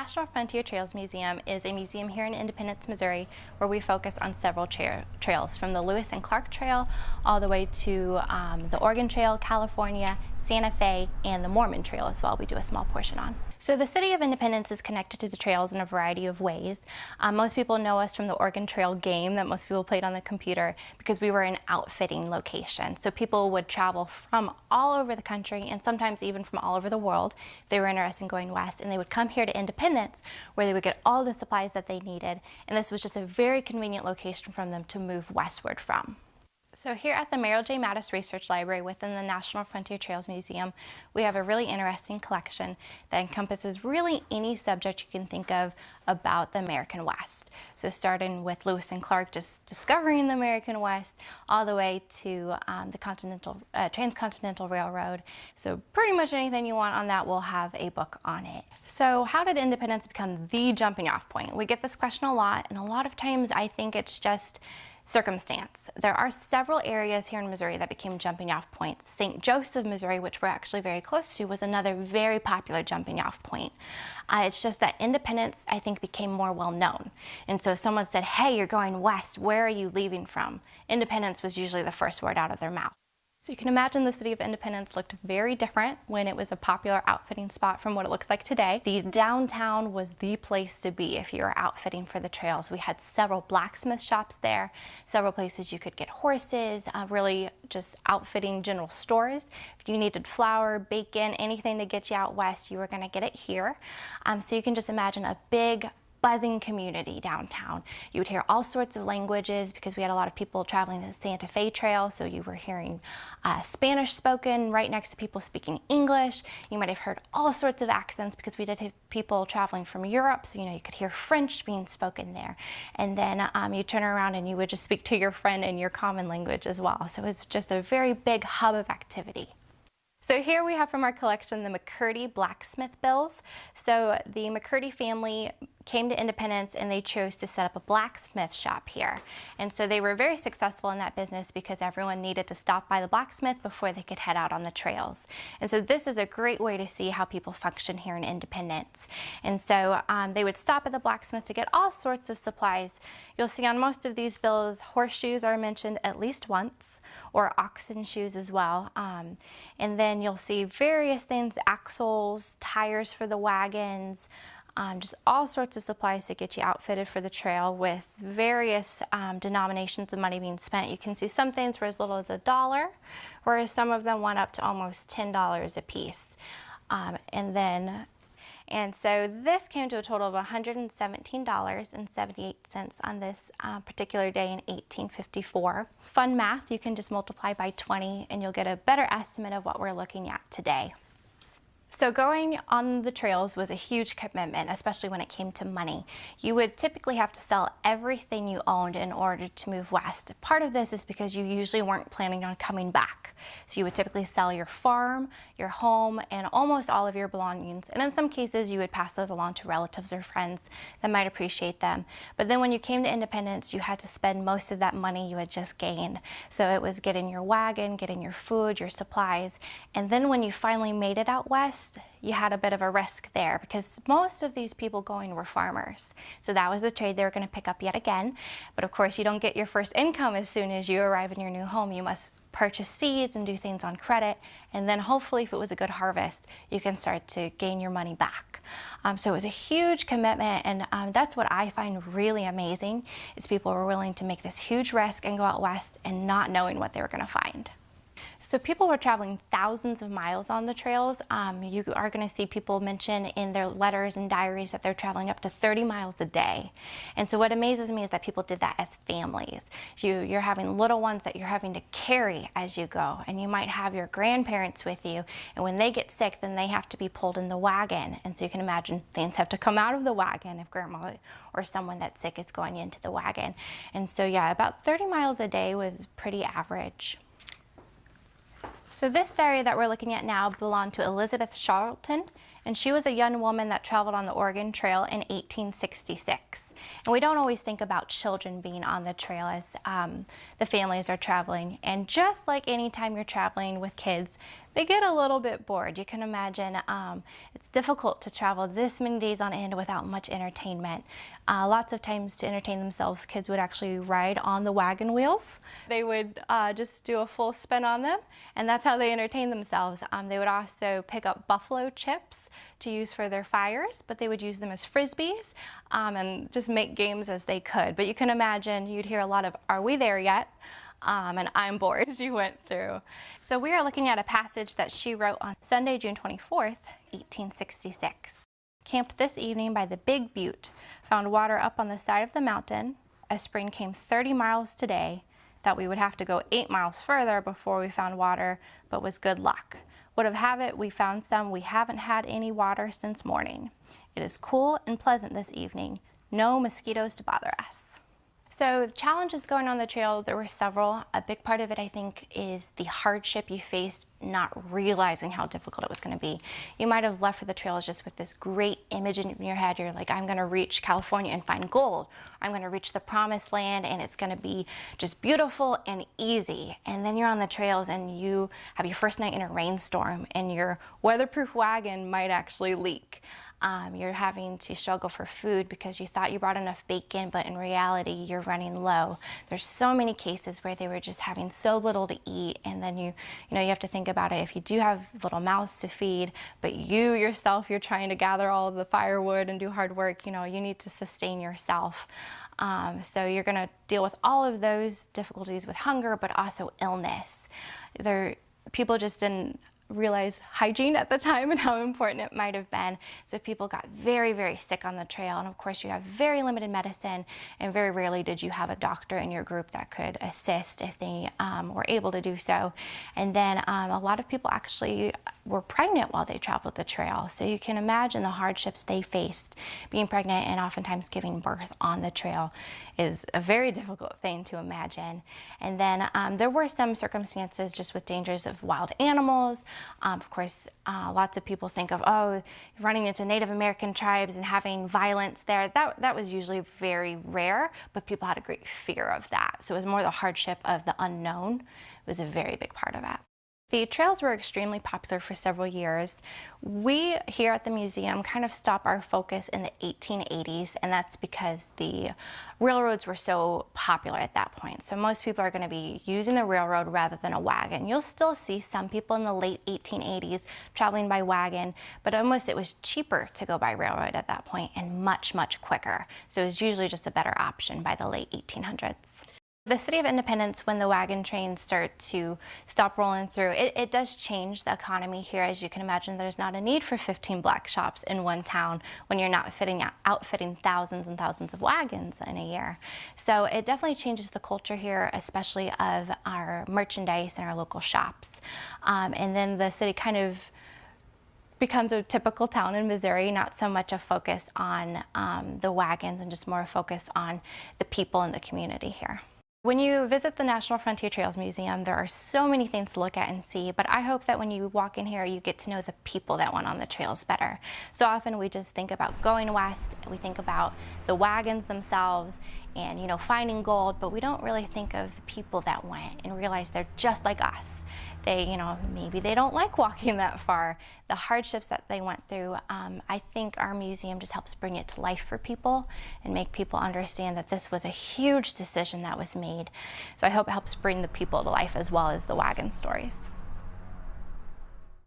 National Frontier Trails Museum is a museum here in Independence, Missouri, where we focus on several trails, from the Lewis and Clark Trail all the way to the Oregon Trail, California, Santa Fe, and the Mormon Trail as well. We do a small portion on. So the city of Independence is connected to the trails in a variety of ways. Most people know us from the Oregon Trail game that most people played on the computer because we were an outfitting location. So people would travel from all over the country and sometimes even from all over the world if they were interested in going west, and they would come here to Independence where they would get all the supplies that they needed, and this was just a very convenient location for them to move westward from. So here at the Merrill J. Mattis Research Library within the National Frontier Trails Museum, we have a really interesting collection that encompasses really any subject you can think of about the American West. So starting with Lewis and Clark just discovering the American West, all the way to the Transcontinental Railroad. So pretty much anything you want on that, we'll have a book on it. So how did Independence become the jumping off point? We get this question a lot, and a lot of times I think it's just circumstance. There are several areas here in Missouri that became jumping off points. St. Joseph, Missouri, which we're actually very close to, was another very popular jumping off point. It's just that Independence, I think, became more well known. And so if someone said, hey, you're going west, where are you leaving from? Independence was usually the first word out of their mouth. So you can imagine the city of Independence looked very different when it was a popular outfitting spot from what it looks like today. The downtown was the place to be if you were outfitting for the trails. We had several blacksmith shops there, several places you could get horses, really just outfitting general stores. If you needed flour, bacon, anything to get you out west, you were going to get it here. So you can just imagine a big buzzing community downtown. You would hear all sorts of languages because we had a lot of people traveling the Santa Fe Trail, so you were hearing Spanish spoken right next to people speaking English. You might have heard all sorts of accents because we did have people traveling from Europe, so you could hear French being spoken there. And then you turn around and you would just speak to your friend in your common language as well. So it was just a very big hub of activity. So here we have from our collection the McCurdy blacksmith bills. So the McCurdy family came to Independence and they chose to set up a blacksmith shop here. And so they were very successful in that business because everyone needed to stop by the blacksmith before they could head out on the trails. And so this is a great way to see how people function here in Independence. And so they would stop at the blacksmith to get all sorts of supplies. You'll see on most of these bills, horseshoes are mentioned at least once, or oxen shoes as well. And then you'll see various things, axles, tires for the wagons, just all sorts of supplies to get you outfitted for the trail with various denominations of money being spent. You can see some things were as little as $1, whereas some of them went up to almost $10 a piece. And so this came to a total of $117.78 on this particular day in 1854. Fun math, you can just multiply by 20 and you'll get a better estimate of what we're looking at today. So going on the trails was a huge commitment, especially when it came to money. You would typically have to sell everything you owned in order to move west. Part of this is because you usually weren't planning on coming back. So you would typically sell your farm, your home, and almost all of your belongings. And in some cases, you would pass those along to relatives or friends that might appreciate them. But then when you came to Independence, you had to spend most of that money you had just gained. So it was getting your wagon, getting your food, your supplies. And then when you finally made it out west, you had a bit of a risk there because most of these people going were farmers. So that was the trade they were going to pick up yet again. But of course, you don't get your first income as soon as you arrive in your new home. You must purchase seeds and do things on credit. And then hopefully, if it was a good harvest, you can start to gain your money back. So it was a huge commitment. And that's what I find really amazing is people were willing to make this huge risk and go out west and not knowing what they were going to find. So people were traveling thousands of miles on the trails. You are going to see people mention in their letters and diaries that they're traveling up to 30 miles a day. And so what amazes me is that people did that as families. You're having little ones that you're having to carry as you go. And you might have your grandparents with you. And when they get sick, then they have to be pulled in the wagon. And so you can imagine things have to come out of the wagon if grandma or someone that's sick is going into the wagon. And so yeah, about 30 miles a day was pretty average. So this diary that we're looking at now belonged to Elizabeth Charlton, and she was a young woman that traveled on the Oregon Trail in 1866. And we don't always think about children being on the trail as the families are traveling. And just like any time you're traveling with kids, They get a little bit bored. You can imagine it's difficult to travel this many days on end without much entertainment. Lots of times to entertain themselves, kids would actually ride on the wagon wheels. They would just do a full spin on them, and that's how they entertain themselves. They would also pick up buffalo chips to use for their fires, but they would use them as frisbees and just make games as they could. But you can imagine you'd hear a lot of, "Are we there yet?" And "I'm bored," as you went through. So we are looking at a passage that she wrote on Sunday, June 24th, 1866. Camped this evening by the Big Butte, found water up on the side of the mountain. A spring came 30 miles today. Thought we would have to go 8 miles further before we found water, but was good luck. Would have it, we found some. We haven't had any water since morning. It is cool and pleasant this evening. No mosquitoes to bother us. So the challenges going on the trail, there were several. A big part of it, I think, is the hardship you faced not realizing how difficult it was going to be. You might have left for the trails just with this great image in your head. You're like, I'm going to reach California and find gold. I'm going to reach the promised land and it's going to be just beautiful and easy. And then you're on the trails and you have your first night in a rainstorm and your weatherproof wagon might actually leak. You're having to struggle for food because you thought you brought enough bacon, but in reality you're running low. There's so many cases where they were just having so little to eat, and then you have to think about it. If you do have little mouths to feed, but you yourself, you're trying to gather all of the firewood and do hard work, you need to sustain yourself. So you're going to deal with all of those difficulties with hunger, but also illness. People just didn't realize hygiene at the time and how important it might have been. So people got very, very sick on the trail. And of course you have very limited medicine, and very rarely did you have a doctor in your group that could assist if they were able to do so. And then a lot of people actually were pregnant while they traveled the trail. So you can imagine the hardships they faced. Being pregnant and oftentimes giving birth on the trail is a very difficult thing to imagine. And then there were some circumstances just with dangers of wild animals. Of course, lots of people think of, running into Native American tribes and having violence there. That was usually very rare, but people had a great fear of that. So it was more the hardship of the unknown was a very big part of it. The trails were extremely popular for several years. We here at the museum kind of stop our focus in the 1880s, and that's because the railroads were so popular at that point. So most people are going to be using the railroad rather than a wagon. You'll still see some people in the late 1880s traveling by wagon, but almost it was cheaper to go by railroad at that point and much, much quicker. So it was usually just a better option by the late 1800s. The City of Independence, when the wagon trains start to stop rolling through, it does change the economy here. As you can imagine, there's not a need for 15 black shops in one town when you're not outfitting thousands and thousands of wagons in a year. So it definitely changes the culture here, especially of our merchandise and our local shops. And then the city kind of becomes a typical town in Missouri, not so much a focus on the wagons and just more a focus on the people in the community here. When you visit the National Frontier Trails Museum, there are so many things to look at and see, but I hope that when you walk in here, you get to know the people that went on the trails better. So often we just think about going west, we think about the wagons themselves and, finding gold, but we don't really think of the people that went and realize they're just like us. Maybe they don't like walking that far. The hardships that they went through, I think our museum just helps bring it to life for people and make people understand that this was a huge decision that was made. So I hope it helps bring the people to life as well as the wagon stories.